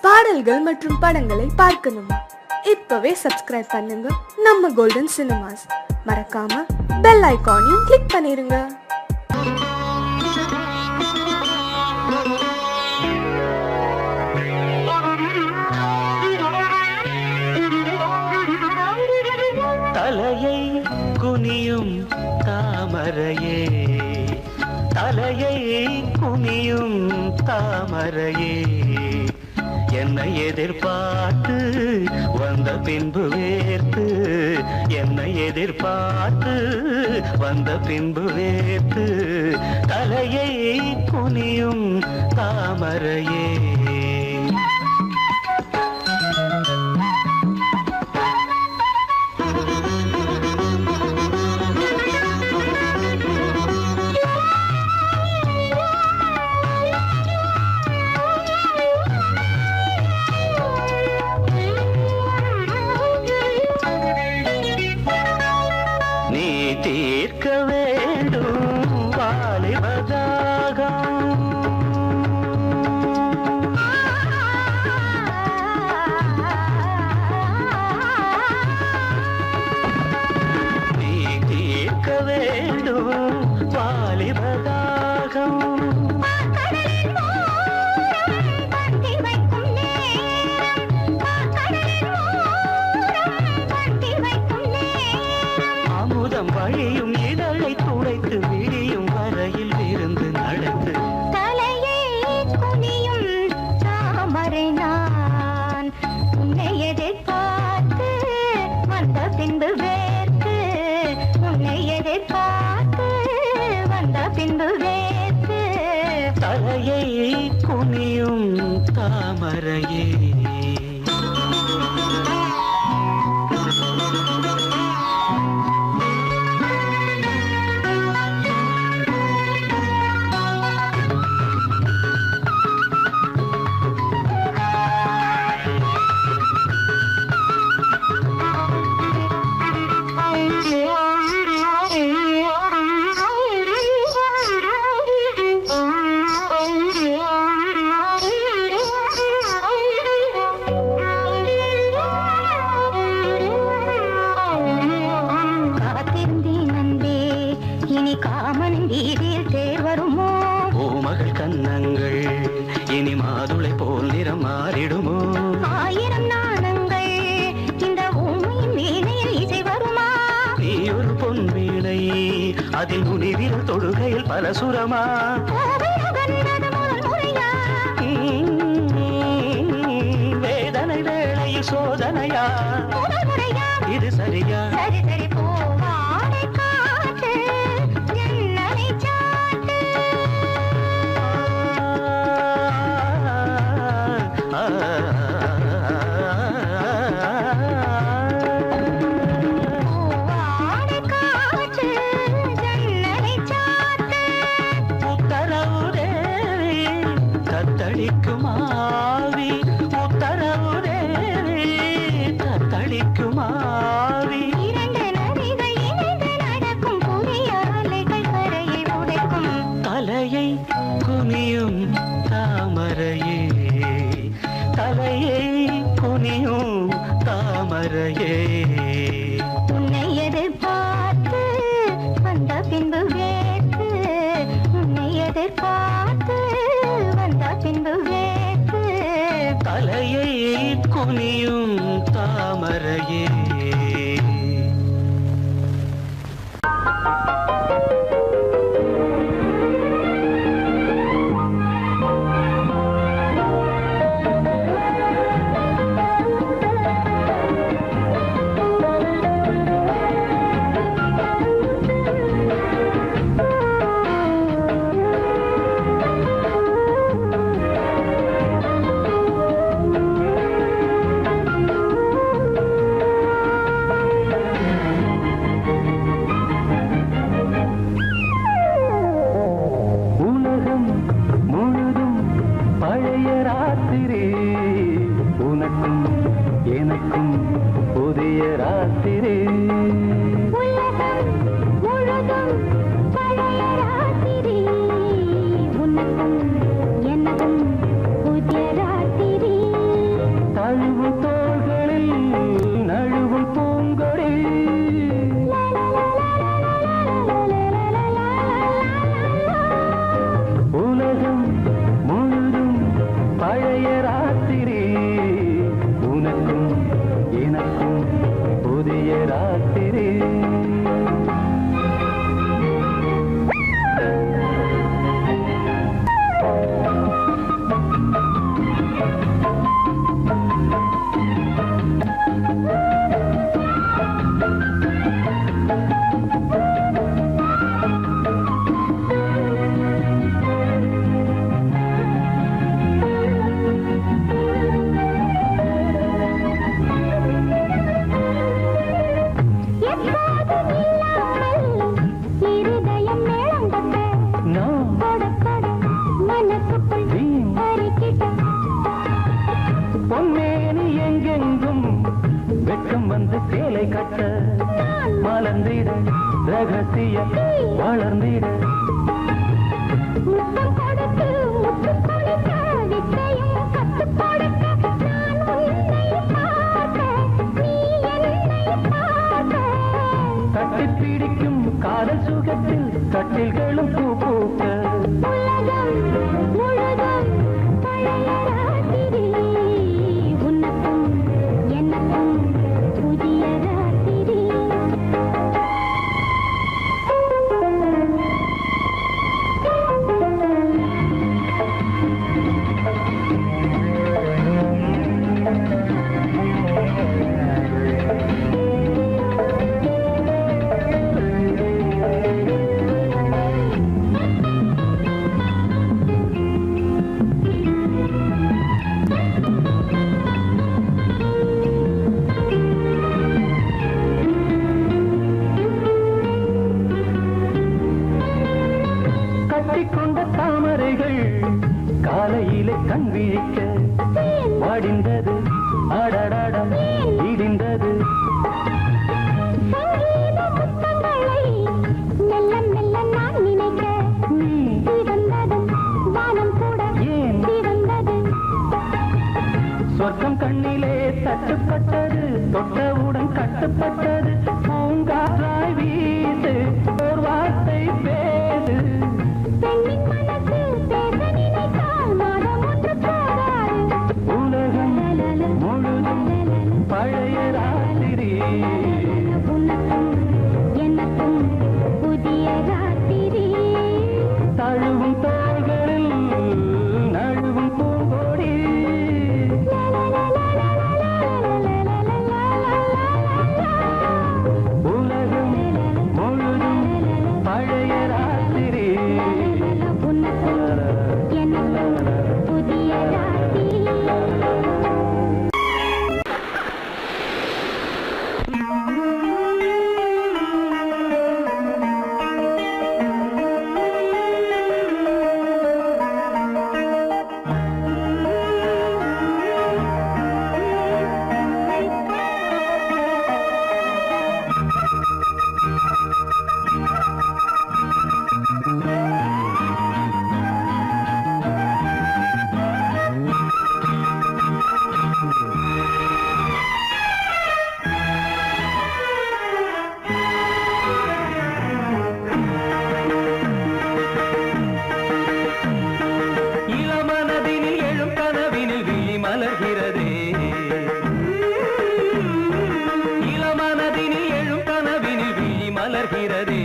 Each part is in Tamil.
பாடல்கள் மற்றும் படங்களை பார்க்கணுமா? இப்பவே சப்ஸ்கிரைப் பண்ணுங்க நம்ம கோல்டன் சினிமாஸ். மறக்காம பெல் ஐகானையும் கிளிக் பண்ணிருங்க. தலையை குனியும் தாமரையே, தலையை குனியும் தாமரையே, என்னை எதிர்பார்த்து வந்த பின்பு வேர்த்து, என்னை எதிர்பார்த்து வந்த பின்பு வேர்த்து, தலையை குனியும் தாமரையே. தீர்க்க வேண்டும் வாலிபதாகம், நீ தீர்க்க வேண்டும் வாலிபதாகம், அமுதம் வழியும் இதழை துடைத்து விடியும் வரையில் இருந்து நடந்து, தலையை குனியும் தாமரை நான் உன்னை எதிர்பார்த்து வந்த பின்பு வேர்த்து, உன்னை எதிர்பார்த்து வந்த பின்பு வேர்த்து, தலையை குனியும் தாமரையே. காமன் வீதியில் தேர் வருமோ? பூமகள் கன்னங்கள் இனி மாதுளை போல் நிறம் மாறிடுமோ? ஆயிரம் நாணங்கள் இந்த பூமியின் வீணையில் இசை வருமா? நீ ஒரு பொன் வீணை, அதில் முனிவிரல் தொடுகையில் பல சுரமா? வேதனை வேளையில் சோதனையா? இது சரியா? சரி சரி போவாடை காற்று ஜன்னலை சாட்டு, போவாடை காற்று ஜன்னலை சாட்டு, உத்தரவு தேவி தத்தளிக்கும் ஆவி, உத்தரவு தேவி தத்தளிக்கும் ஆவி, இரண்டு நதிகள் இணைந்து நடக்கும் புதிய அலைகள் கரையை உடைக்கும், தலையை குனியும் தாமரையே, தலையை குனியும் தாமரையே. உன்னை எதிர்பார்த்து வந்த பின்பு வேர்த்து, உன்னை எதிர்பார்த்து வந்த பின்பு வேர்த்து, தலையை குனியும் தாமரையே. எனக்கும் புதிய ராத்திரி தழுவும் தோள்களில் நழுவும் பூங்கொடி உலகம் முழுதும் பழைய ராத்திரி உனக்கும் எனக்கும் புதிய ராத்திரி பொன்மேனி எங்கெங்கும் வெட்கம் வந்து சேலை கட்ட மலர்ந்திட ரகசிய வளர்ந்திட கட்டி பிடிக்கும் காதல் சுகத்தில் கட்டில்களும் பூ பூக்க காலையிலே கண் விழிக்க வாடிந்தது அடடடம் இடிந்தது சொர்க்கம் கண்ணிலே தட்டுப்பட்டது தொட்டவுடன் கட்டுப்பட்டது பூங்காற்றாய் வீசு ஒரு வார்த்தை பேசு உலகம் முழுதும் பழைய ராத்திரி எனக்கும் புதிய ராத்திரி தழுவும் தோள்களில் நழுவும் பூங்கொடி உலகம் முழுதும் பழைய ராத்திரி புதிய ராத்திரி மலர்கிறதே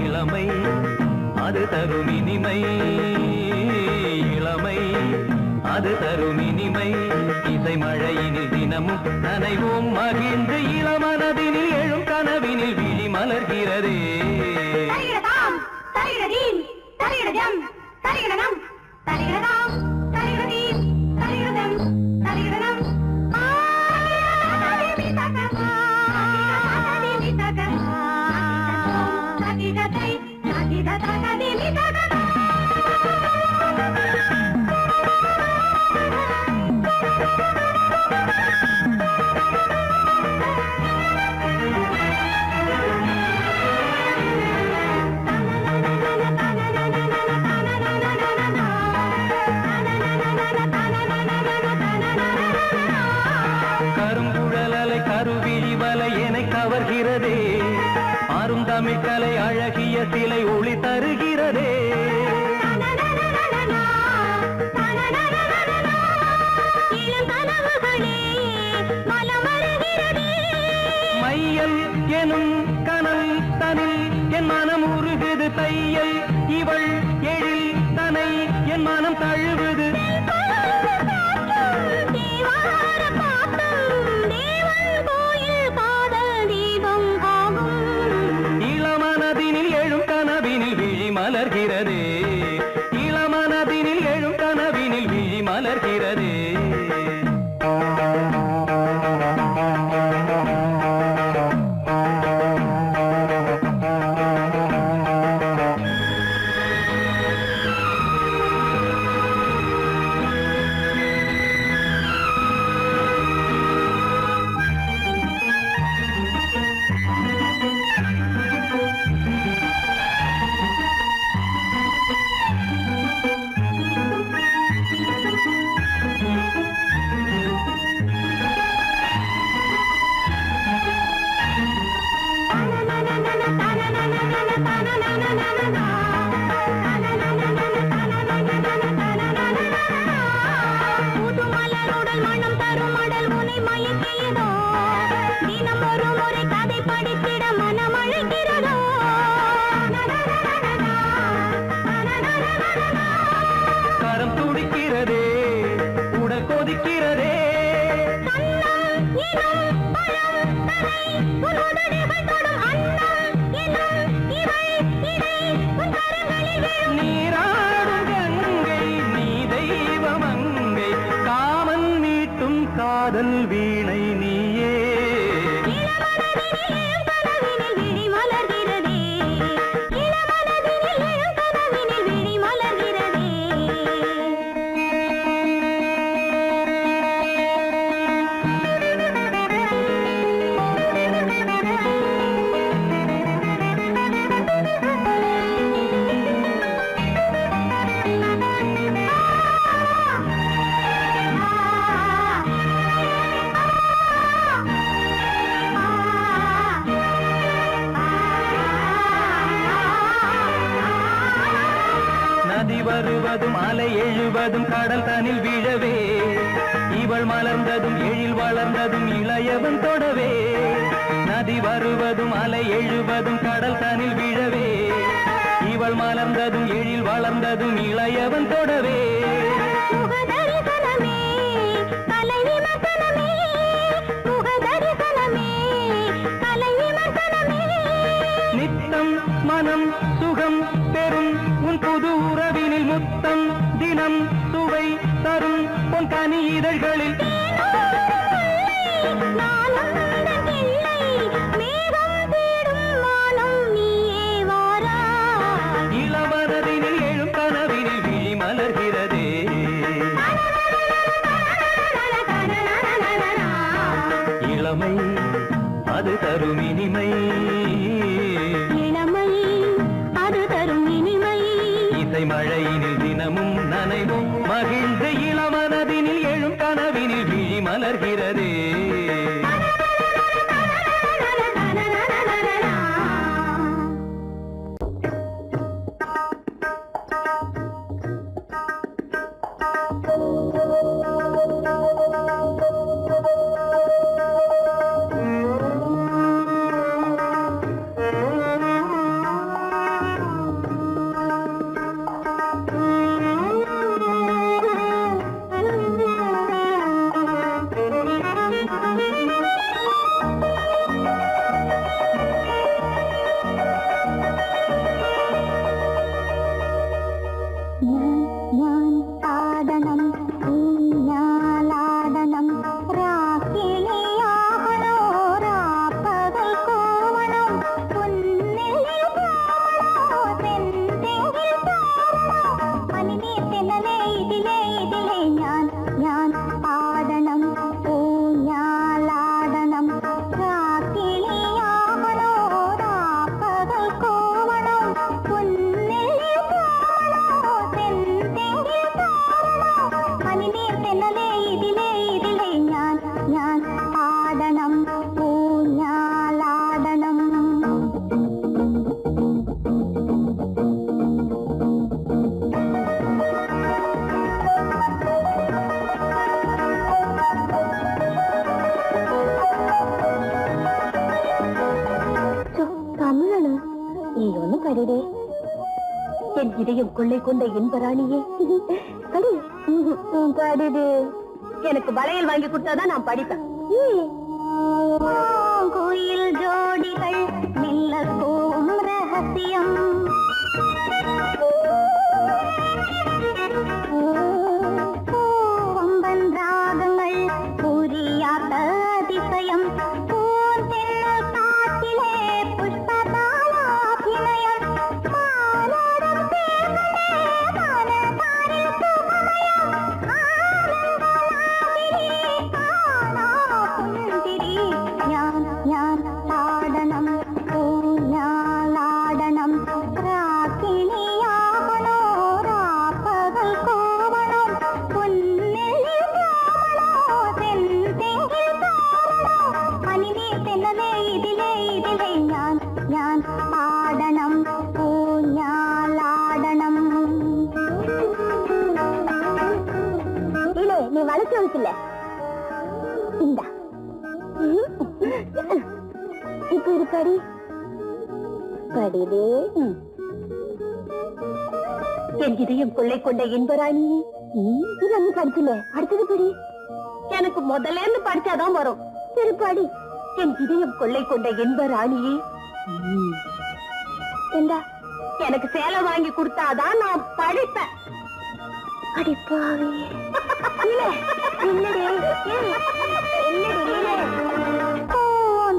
இளமை அது தரும் இனிமை இளமை அது தரும் இனிமை இசை மழையினில் தினமும் நனைவோம் மகிழ்ந்து இளமனதினில் எழும் கனவினில் விழி மலர்கிறதே தமிழ்கலை அழகிய சிலை ஒளி தருகிறதே. மையல் எனும் கனல் தனில் என் மனம் உருகுது தையல் இவள் எழில் தனை என் மனம் தழுவுது. இளமனதினில் எழும் கனவினில் விழி மலர்கிறதே. இளமனதினில் எழும் கனவினில் விழி மலர்கிறதே. கரம் துடிக்கிறதே உடல் கொதிக்கிறதே. நீராடும் கங்கை நீ தெய்வமங்கை காமன் மீட்டும் காதல் வீணை நீயே. நதி வருவதும் அலை எழுவதும் கடல் தனில் விழவே இவள் மலர்ந்ததும் எழில் வளர்ந்ததும் இளையவன் தொடவே. நதி வருவதும் அலை எழுவதும் கடல் தனில் விழவே இவள் மலர்ந்ததும் எழில் வளர்ந்ததும் இளையவன் தொடவே. நித்தம் மனம் சுகம் பெறும் உன் புது உறவினில் முத்தம் தினம் சுவை தரும் உன் கனி இதழ்களில். இளமனதினில் எழும் கனவினில் விழி மலர்கிறதே. இளமை அது தரும் இனிமை. இசை மழையினில் தினமும் நனைவும் மகிழ்ந்து இளமனதினில் எழும் கனவினில் விழி மலர்கிறதே. இதயம் கொள்ளை கொண்ட இன்பராணியே படிடு. எனக்கு வளையல் வாங்கி கொடுத்தாதான் நான் படிப்பேன். கோயில் ஜோடிகள் மெல்ல போகும் ரகசியம் பூவம்பன் ராகங்கள் புரியாத அதிசயம் பூந்தென்னல் காட்டிலே புஷ்பதாலாபிநயம் மாலோடும் தேர்களே மனதாரில் சுகமயம் ஆனந்தலாகிரி காணா புந்திரி ஞான் ஆடனம் ஞாலாடனம் ராக்கினியாகனோ ராப்பகல் கோவணம் பொன்னெழில் கோவணோ செந்தெங்கில் கோவணோ பனிநீர் தென்னலே இதிலே ஞான் ஆடனம் ஞாலாடனம். இல்லே நீ வளர்ச்சி வச்சுல இந்தா இப்ப ஒரு படி படிதே. என் இதயம் கொள்ளை கொண்ட இன்பராணியே இது அங்க படிச்சுல அடுத்தது படி. எனக்கு முதல்ல இருந்து படிச்சாதான் வரும். சரி படி. என் இதயம் கொள்ளை கொண்ட இன்பராணியே ஏண்டா எனக்கு சேலை வாங்கி கொடுத்தாதான் நான் படிப்பேன். அடிப்பாவே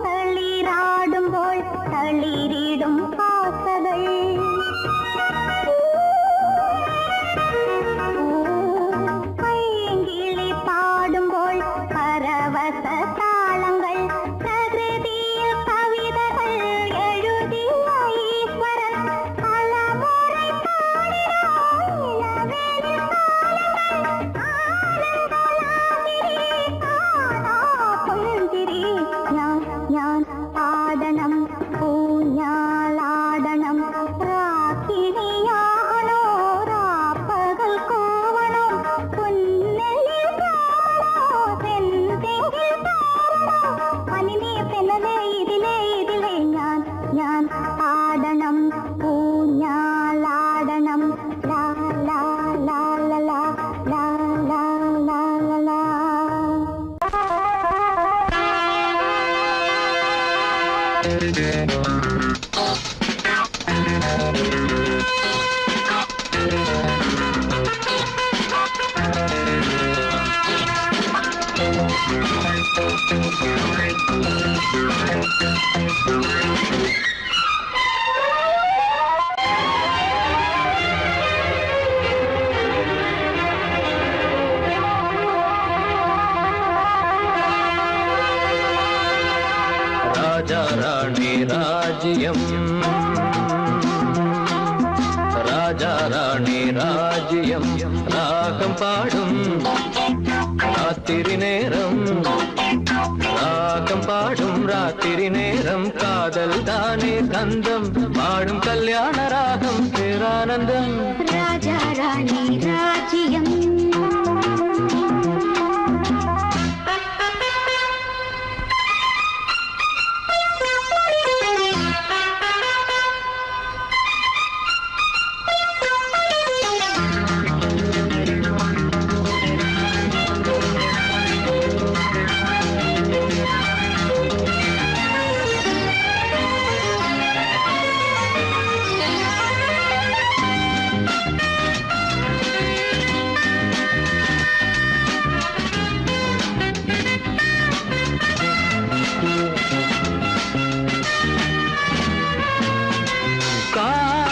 தளிராடும்போல் தளிரிடும் பாசகள் பைங்கிளி பாடும்போல் பரவச தாளங்கள் பிரகிருதியில் கவிதைகள் எழுதிய ஈஸ்வரன் பலமுறை ஞான் ஆடனம் ஞாலாடனம் ராக்கினியாகனோ ராப்பகல் கோவணம் பொன்னெழில் கோவணோ செந்தெங்கில் கோவணோ பனிநீர் தென்னலே இதிலே ஞான் ஆடனம் ஞாலாடனம் லா லா லா லா லா லா லா லா. ராஜா ராணி ராஜ்யம் ராஜா ராணி ராஜ்யம் ராகம் பாடும் ராத்திரி நேரம் ராகம் பாடும் ராத்திரி நேரம் காதல் தானே கந்தம் பாடும் கல்யாண ராகம் பேரானந்தம். ராஜா ராணி ராஜ்யம்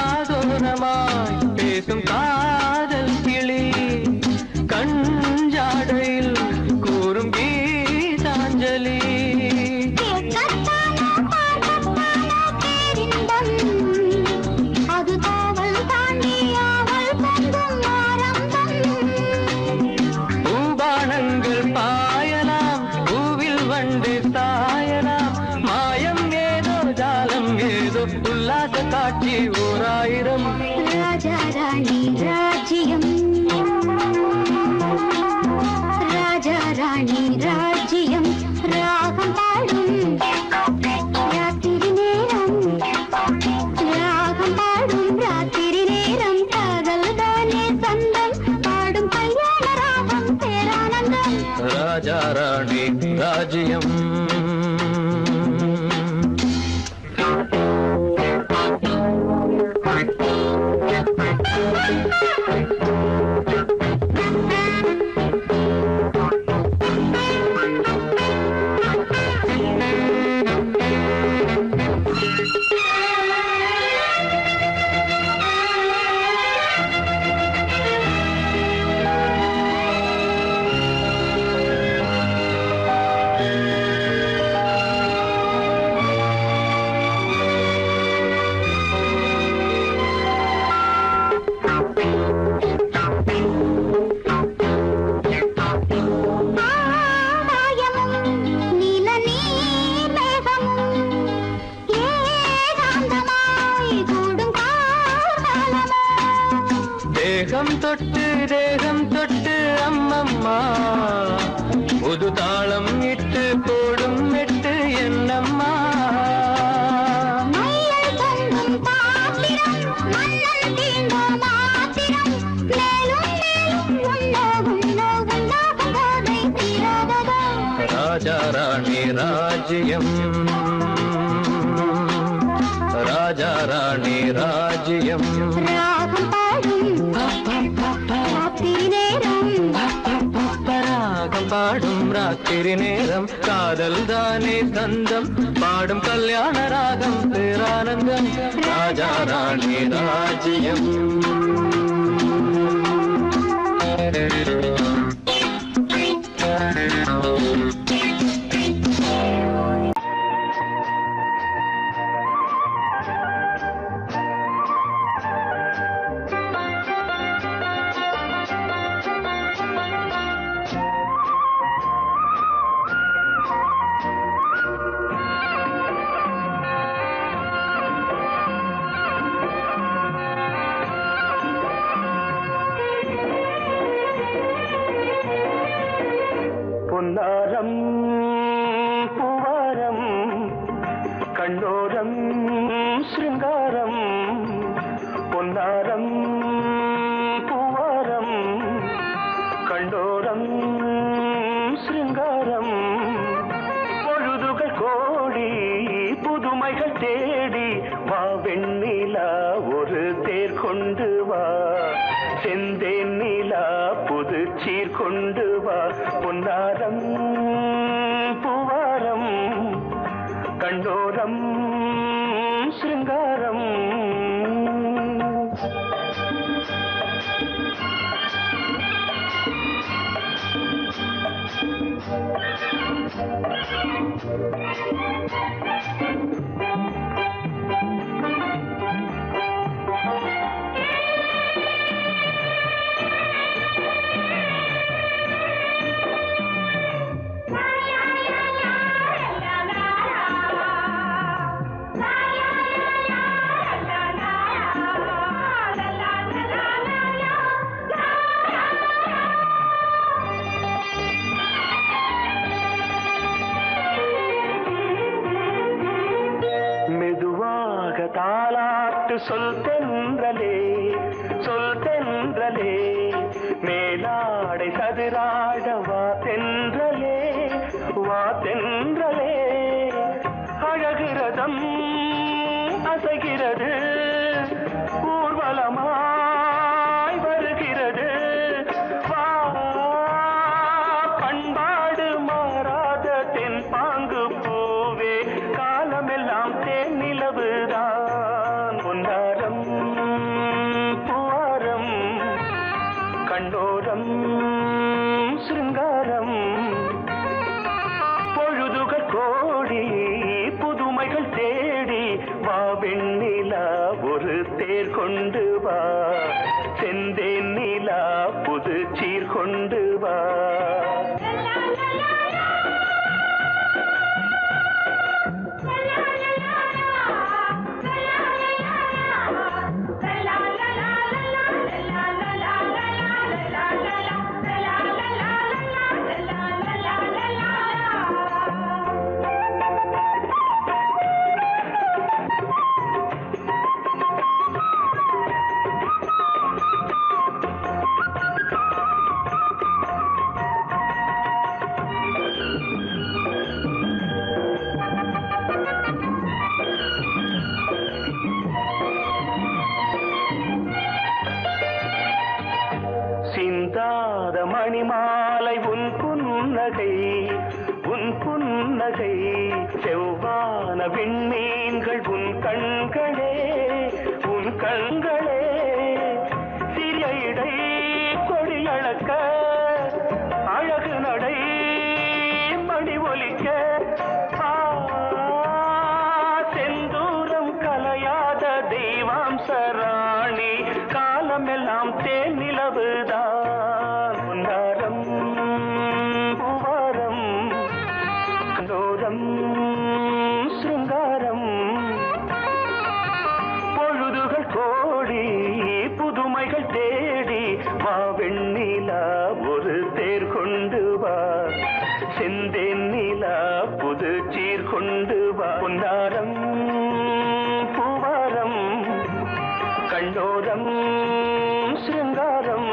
காதோரமாய் பேசும் காதல் கிளி கஞ்சாடையில் கூறும் கீதாஞ்சலி அது காவல் தாண்டி அவள் பொங்கும் ஆரம்பம். பூபானங்கள் பாயலாம் பூவில் வண்டு சாயலாம் மாயம் ஏதோ ஜாலம் ஏதோ உல்லாச காட்சி ஓராயிரம். ராஜா ராணி ராஜ்யம் ராஜா ராணி ராஜ்யம் ராகம் பாடும் ராத்திரி நேரம் ராகம் பாடும் ராத்திரி நேரம் ராஜா ராணி ராஜ்யம். தேகம் தொட்டு அம்மம்மா புது தாளம் இட்டு போடும் மெட்டு என்னம்மா. ராஜா ராணி ராஜ்யம், ராஜா ராணி ராஜ்யம். ராகம் பாடும் ராத்திரி நேரம் காதல் தானே தந்தம் பாடும் கல்யாண ராகம் பேரானந்தம். ராஜா ராணி ராஜ்யம். பொன்னாரம் பூவாரம் கண்ணோரம் சிருங்காரம். பொன்னாரம் பூவாரம் கண்ணோரம் சிருங்காரம். பொழுதுகள் கோடி புதுமைகள் தேடி வா வெண்ணிலா ஒரு தேர் கொண்டு வா. செந்தேன் நிலா புது சீர் கொண்டு வா. பொன்னாரம் பூவாரம் கண்டோரம் சிருங்காரம். தாலாட்டு சொல் தென்றலே சொல் தென்றலே. மேலாடை சதுராட வா தென்றலே வா தென்றலே. அழகிறதம் அசைகிறது ஊர்வலமாய் வருகிறது. வா பண்பாடு மாறாத தென் பாங்கு பூவே காலமெல்லாம் தேன் நிலவுதான். பொன்னாரம் பூவாரம் கண்டோரம் சிருங்காரம். பொழுதுகள் கோடி புதுமைகள் தேடி வா வெண்ணிலா ஒரு தேர் கொண்டு வா. செந்தேன் நிலா புது சீர் கொண்டு வா. உன் புன்னகை செவ்வான விண்மீன்கள் உன் கண்களே சிறிய இடை கொடியளக்க அழகு நடை மணி ஒலிக்க செந்தூரம் கலையாத தெய்வாம்சராணி காலமெல்லாம் தேன் நிலவுதான் பொன்னாரம் பூவாரம் கண்டோரம் சிருங்காரம் பொழுதுகள் கோடி புதுமைகள் தேடி வா வெண்ணிலா ஒரு தேர் கொண்டு வா செந்தேன் நிலா புது சீர் கொண்டு வா பொன்னாரம் பூவாரம் கண்டோரம் சிருங்காரம்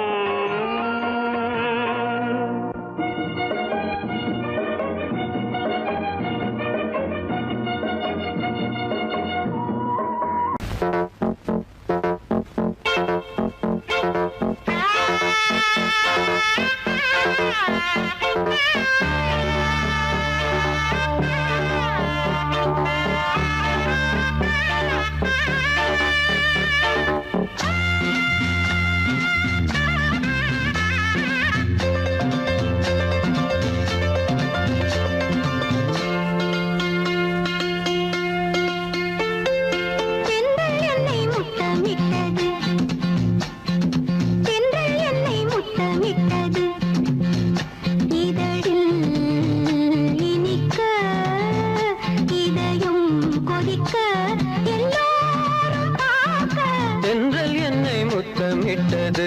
முத்தமிட்டது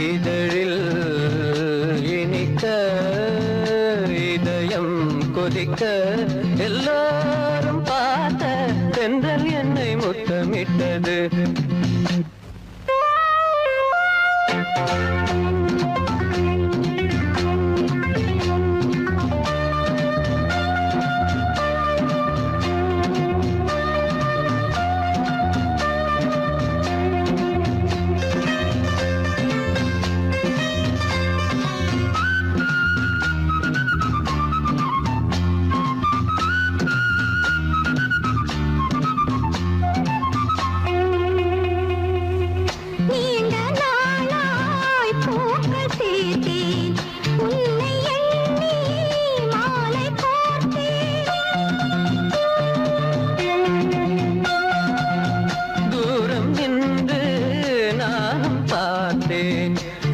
இதழில் இனிக்க இதயம் கொதிக்க எல்லாரும் பார்த்த தென்றல் என்னை முத்தமிட்டது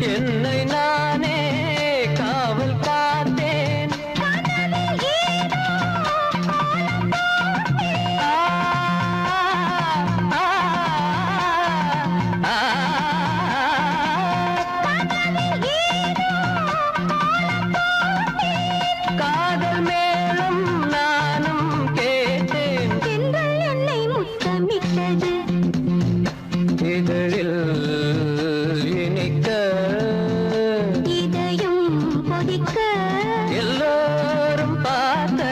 என்னை நானே காவல் காத்தேன் காதல் மேலும் நானும் கேட்டேன் என்னை முத்தமிட்டது இதழில் எல்லாரும் பார்த்த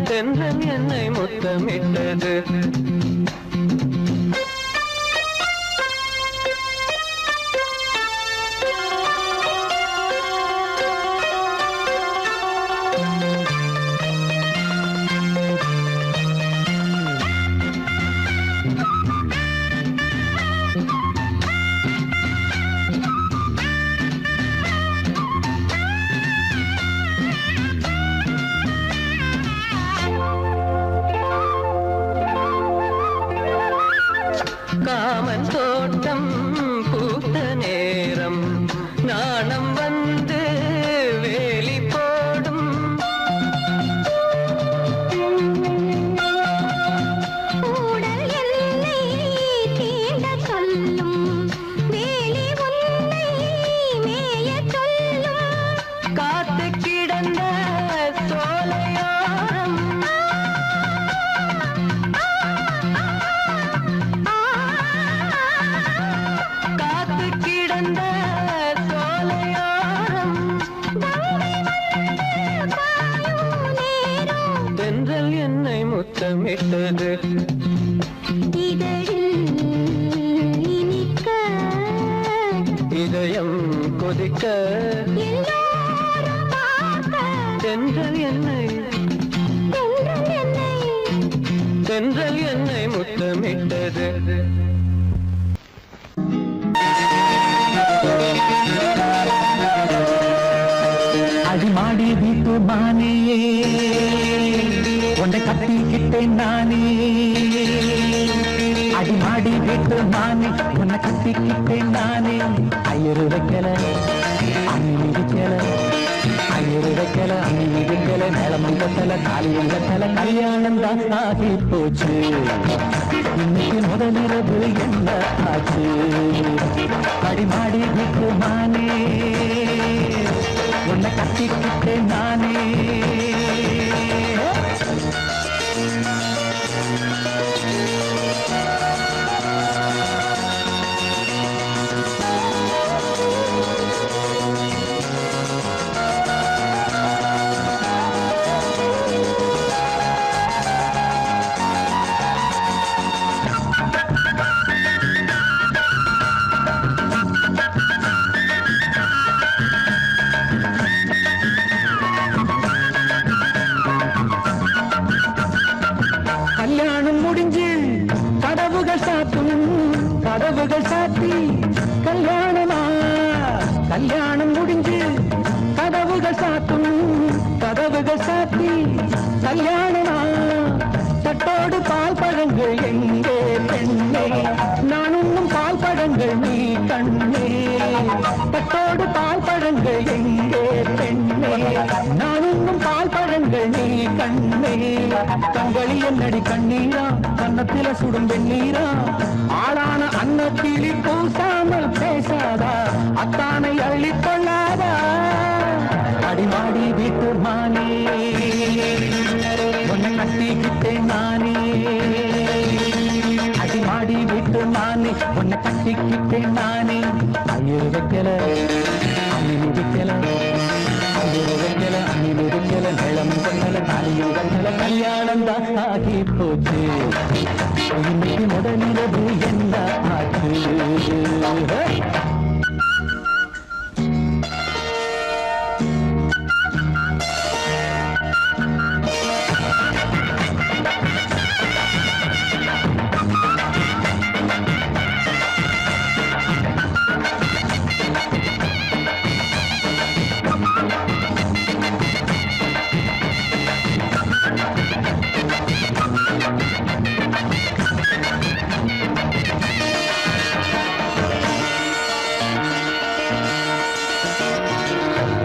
தென்றல் என்னை முத்தமிட்டது காமன் தோட்டம் பூத்த நேரம் நாணம் வந்து வேலி போடும் ஊடல் என்னை தீண்ட சொல்லும் வேலி உன்னை மேய சொல்லும் காத்து கிடந்த சோலையோரம் காத்து கிடந்த சோலையோரம் தென்றல் என்னை முத்தமிட்டது இதழில் இனிக்க இதயம் கொதிக்க எல்லோரும் பார்க்க தென்றல் என்னை தென்றல் என்னை முத்தமிட்டது. அடிமாடி வீட்டு மானே உன்னை கட்டிக்கிட்டேன் நானே. அடிமாடி வீட்டு மானே உன்னை கட்டிக்கிட்டேன் நானே. ஐயரு வைக்கல அம்மி மிதிக்கல, ஐயரு வைக்கல அம்மி மிதிக்கல, மேளமங்கத்தல காளியங்கத்தல, கல்யாணம் தான் ஆகி போச்சு. இன்னைக்கு முதலிரவு என்ன ஆச்சு? அடிமாடி வீட்டு மானே உன்னை கட்டிக்கிட்டேன் நானே. கல்யாணம் முடிஞ்சு கதவுகள் சாத்தும், கதவுகள் சாத்தி கல்யாணமா. கல்யாணம் முடிஞ்சு கதவுகள் சாத்தும், கதவுகள் சாத்தி கல்யாணமா. தட்டோடு பால் பழங்கள் எங்கே பெண்ணே, நான் உண்ணும் பால் பழங்கள் நீ கண்ணே. தட்டோடு பால் பழங்கள் எங்கே பெண்ணே, நான் உண்ணும் பால் பழங்கள் நீ கண்ணே. கண்களி என்னடி கண்ணீரா, கன்னத்தில சுடும் வெண்ணீரா. ஆளான அன்னத்திலி பூசாமல் பேசாதா, அத்தானை அள்ளிக் கொள்ளாதா. அடிமாடி வீட்டு மானே உன்னை கட்டிக்கிட்டேன் நானே. அடிமாடி வீட்டு மானே உன்னை கட்டிக்கிட்டேன் நானே. ஐயரு வைக்கல அம்மி மிதிக்கல, ஐயரு வைக்கல அம்மி மிதிக்கல, மேளம் கொண்டல காளியும் கண்டல, கல்யாணம் தான் ஆகி போச்சு. இன்னைக்கு முதலிரவு என்ன ஆச்சு?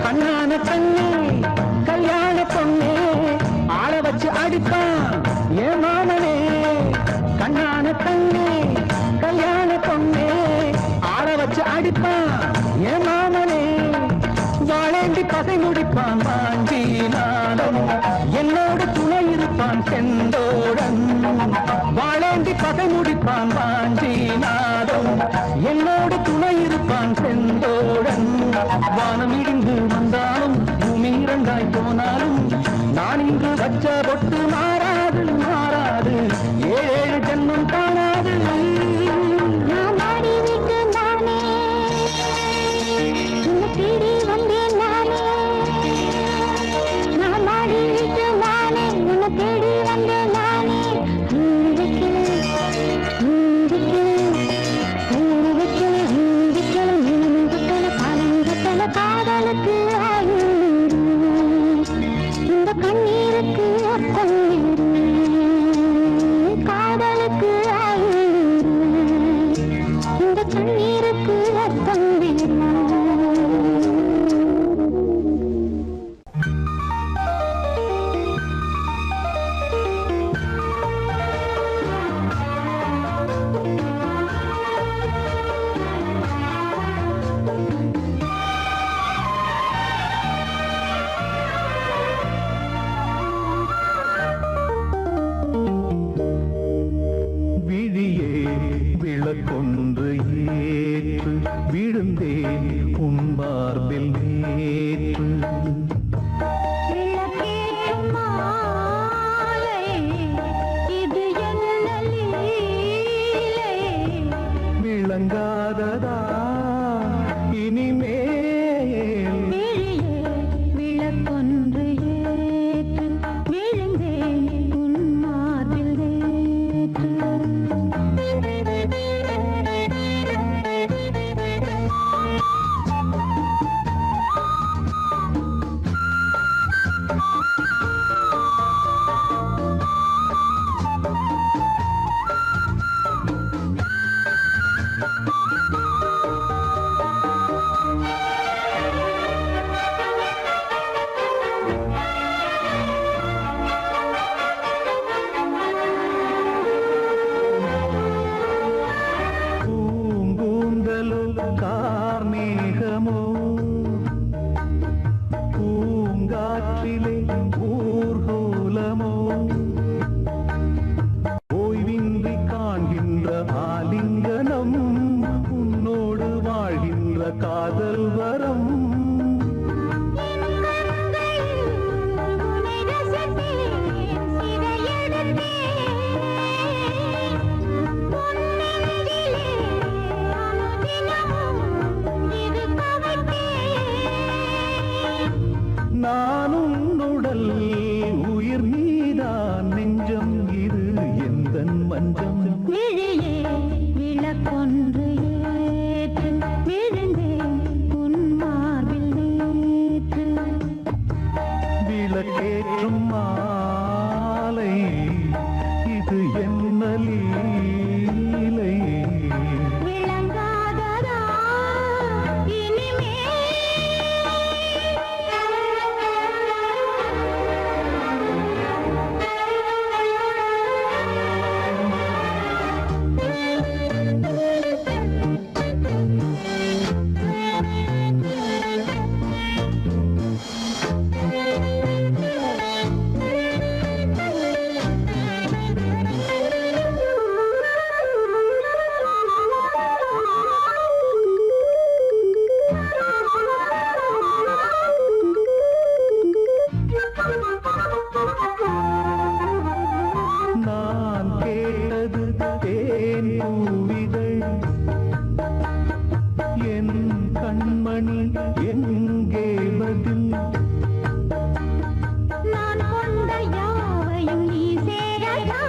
கண்ணான கண்ணே கல்யாண பொண்ணே, ஆள வச்சு அடிப்பான் ஏன் மாமனே. கண்ணான கண்ணே கல்யாண பொண்ணே, ஆள வச்சு அடிப்பான் ஏன் மாமனே. வாழேண்டி பகை முடிப்பான் வாஞ்சி நாடம், என்னோடு துணை இருப்பான் செந்தோடன். வாழேண்டி பகை முடிப்பான் வாஞ்சி நாடம், என்னோடு துணை இருப்பான் செந்தோடன். வானம் இடிந்து வந்தாலும் பூமி இரண்டாய் போனாலும், நான் இங்கு வச்ச பொட்டு மாறாது மாறாது, ஏழு ஜென்மம் காணாது. நான் மாடி வீட்டு நானே, உன்னை தேடி வந்தேன் நானே. நான் மாடி வீட்டு நானே, உன்னை தேடி வந்தேன் நானே. காதலுக்கு ஆயுள், இந்த கண்ணீருக்கு அர்த்தம் கார்மேகமோ பூங்காற்றிலே ஊர்கோலமோ ஓய்வின்றி காண்கின்ற ஆலிங்கனம் உன்னோடு வாழ்கின்ற காதல் வரம் நான் உன்னுடல் உயிர் நீதான் நெஞ்சம் இது எந்தன் மஞ்சம் விளக்கொன்று ஏற்று விழுந்தேன் உன் மார்பில் நேற்று விளக்கேற்றும் மாலை இது என்ன லீலை விளங்காததா நான் கேட்டது தேன் பூவிகள் என் கண்மணி எங்கே பதில் நான் கொண்ட யாவையும் நீ சேரதா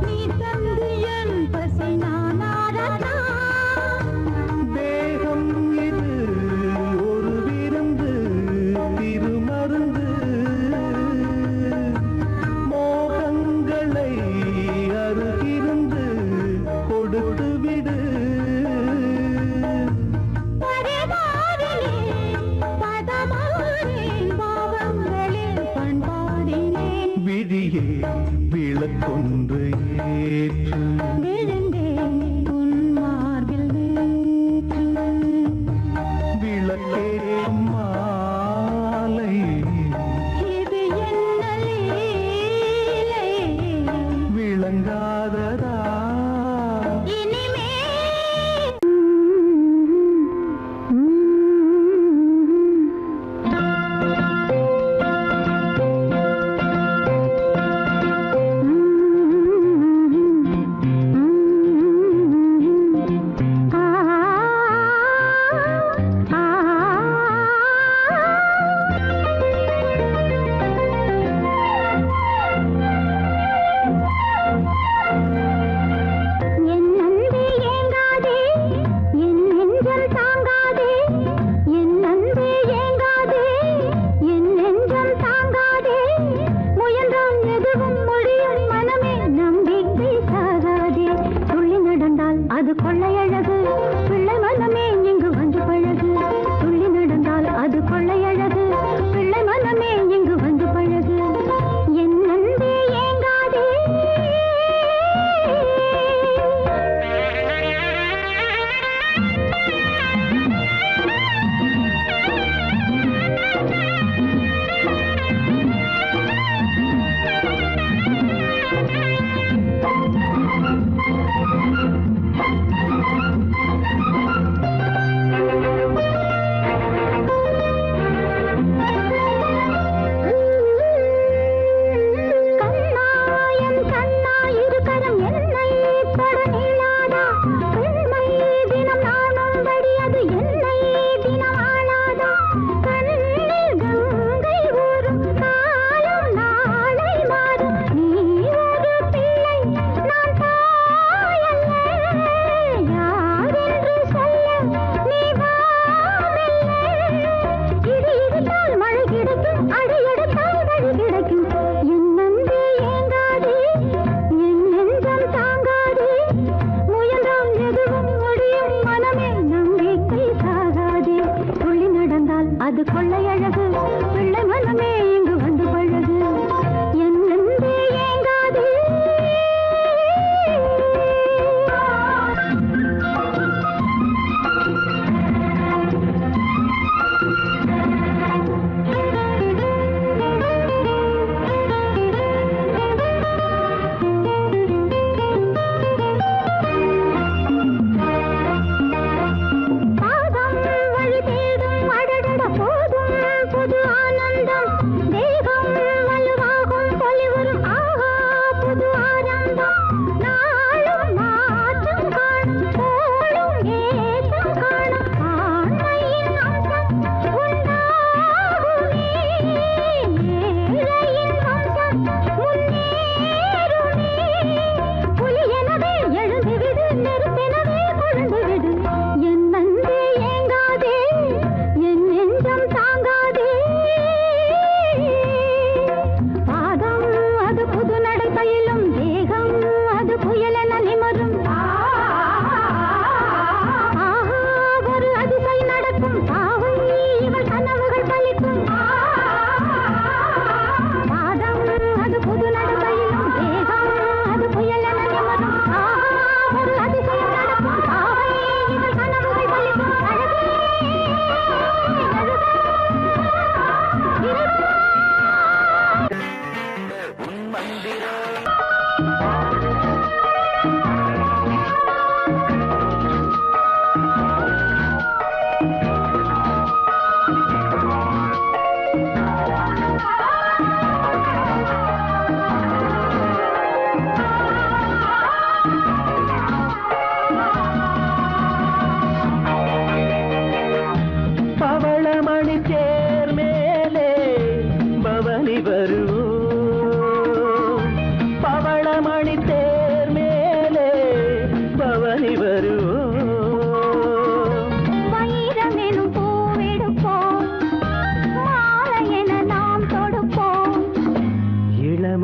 நீ தந்து என் பசி நான் ஆரதா தேகம் இது ஒரு விருந்து திருமருந்து மோகங்களை அருகிருந்து கொடுத்து விடு விழியே விளக்கொன்று ஏற்று விழுந்தேன் உன் மார்பில் நேற்று விளக்கேற்றும் மாலை இது என்ன லீலை விளங்காததா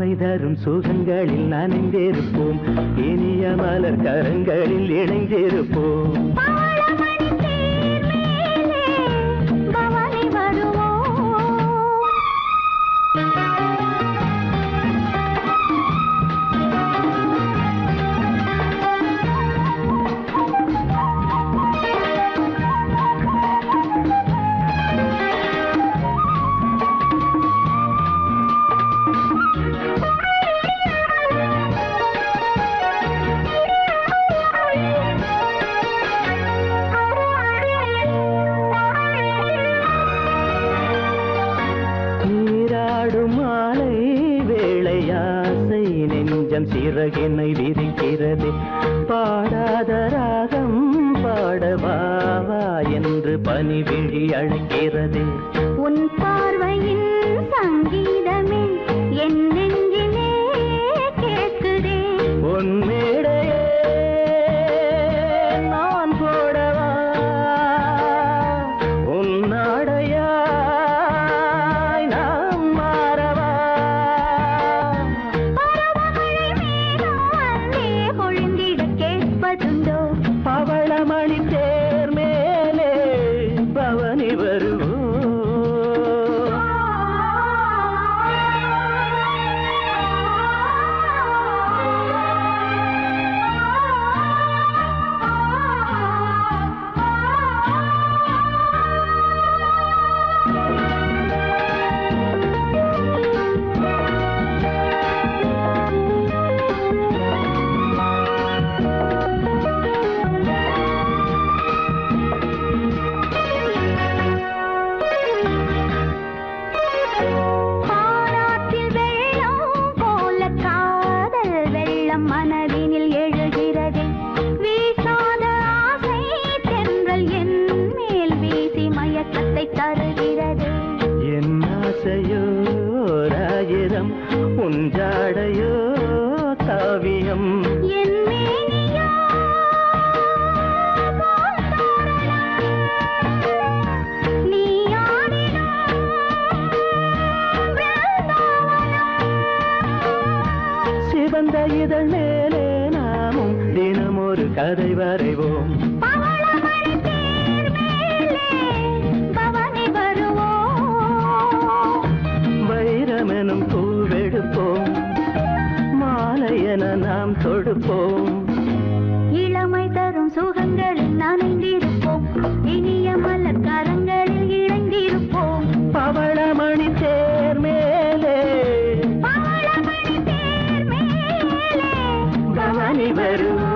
இளமை தரும் சுகங்களில் நனைந்திருப்போம், இனிய மலர் கரங்களில் இணைந்திருப்போம். மாலை வேளையாசை நெஞ்சம் சிறகினை விரிக்கிறது, பாடாத ராகம் பாடவாவா என்று பனிவிழி அழைக்கிறது. உன் பார்வையின் சங்கீதமே என் நெஞ்சிலே கேட்குதே. உன் மேடையே நான் போடவா, உன் நாடையா பவளமணி தேர் மேலே பவனி வருவோம். மனதினில் எழுகிறது வீசாத ஆசை தென்றல் என் மேல் வீசி மயக்கத்தை தருகிறது. என் ஆசையோ ராயிரம், உன் ஜாடையோ காவியம். என் மேனியோ நீ சிவந்த இதழ் மேலே நாமும் தினம் ஒரு கதை வரைவோம். வைரமெனும் பூவெடுப்போம், மாலையென நாம் தொடுப்போம். இளமை தரும் சுகங்களில் நனைந்திருப்போம், இனிய மலர் கரங்களில் இணைந்திருப்போம். பவளமணி தேர் மேலே பவனி வருவோம்.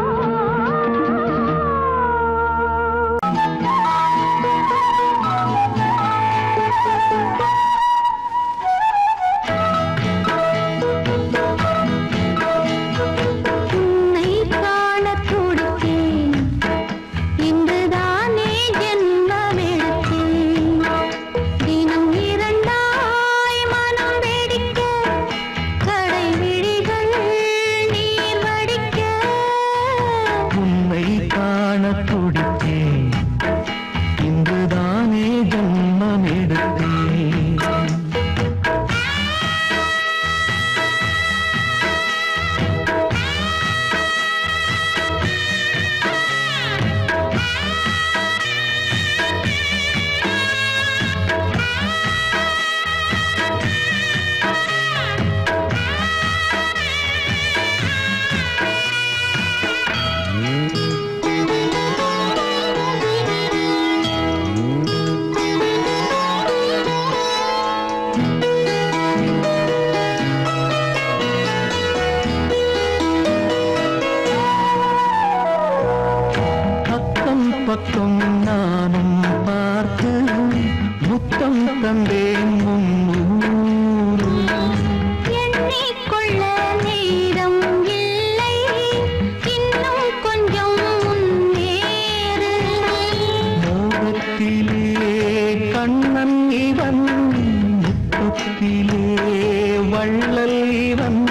பக்கம் நானும் பார்த்து முத்தம் தந்தேன் முன்னூறு. எண்ணிக்கொள்ள நேரம் இல்லை, இன்னும் கொஞ்சம் முன்னேறு. மோகத்திலே கண்ணன் இவன், முத்தத்திலே வள்ளல் இவன்.